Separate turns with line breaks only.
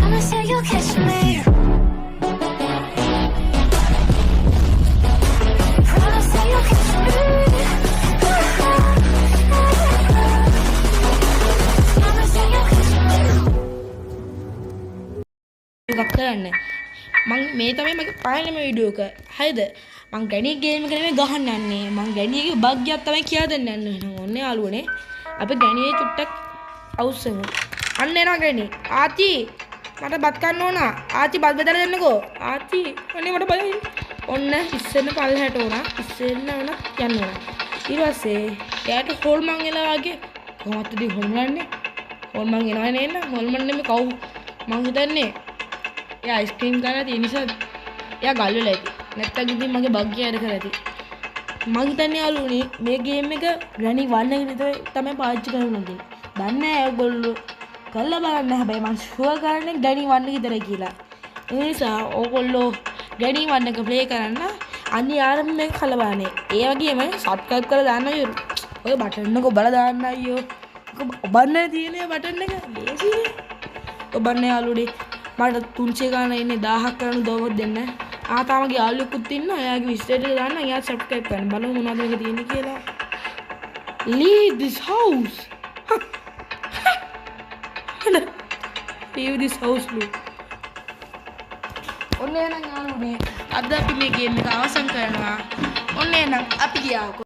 Promise that you'll catch me. Promise that you'll catch me. Promise that you'll catch me.
එකක් කරන්න මං මේ තමයි මගේ පළවෙනිම වීඩියෝ එක. හරිද? මං ගැණි ගේම් එක නෙමෙයි ගහන්න යන්නේ. මං ගැණියගේ බග් එකක් තමයි කියලා දෙන්න යන්නේ. ඔන්නේ යාළුවනේ. අපි ගැණියේ චුට්ටක් අවුස්සමු. අන්න එනවා ගැණි. ආච්චි මට බත් කන්න ඕන. ආච්චි බත් බෙදලා දෙන්නකෝ. ආච්චි අනේ මට බයයි. ඔන්න ඉස්සෙන්න පල්ලහැට ඕන. ඉස්සෙන්න ඕන යන්න ඕන. ඊට පස්සේ එයාට හොල්මන් එලා වගේ කොහොමද දී හොල්මන්නේ? හොල්මන් එනවා නේද? හොල්මන් නෙමෙයි කවු මං හිතන්නේ එයා අයිස්ක්‍රීම් ගන්න තියෙන නිසා එයා ගල් වෙලා ඇති. නැත්තම් ඉතින් මගේ බග් එක ඇඩ් කරලා ඇති. මං හිතන්නේ යාළුවනේ මේ ගේම් එක ග්‍රැනි 1 එක විතර තමයි පාවිච්චි කරන්න ඕනේ. දන්නේ නැහැ ඔයගොල්ලෝ කරලා බලන්න. හැබැයි මං ෂුවර් කරන්නේ ග්‍රැනි 1 එක විතරයි කියලා. ඒ නිසා ඕගොල්ලෝ ග්‍රැනි 1 එක ප්ලේ කරන්න අනිවාර්යයෙන්ම මේක කරලා බලන්න. ඒ වගේම සබ්ස්ක්‍රයිබ් කරලා දාන්න අයියෝ. ඔය බටන් එක ඔබලා දාන්න අයියෝ. ඔබන්න තියෙන බටන් එක ලේසියි. ඔබන්න යාළුවනේ මට තුන්සේ ගන්න ඉන්නේ 1000ක් කරන දවස් දෙන්න. තාමගේ යාළුවෙකුත් ඉන්නවා. එයාගේ විස්තර ටික දාන්න. එයා සබ්ස්ක්‍රයිබ් කරන්න. බලමු මොනවද මේක තියෙන්නේ කියලා. Leave this house. Leave this house lu. ඔන්න එහෙනම් යාළුවනේ අද අපි මේ ගේම් එක අවසන් කරනවා. ඔන්න එහෙනම් අපි ගියා.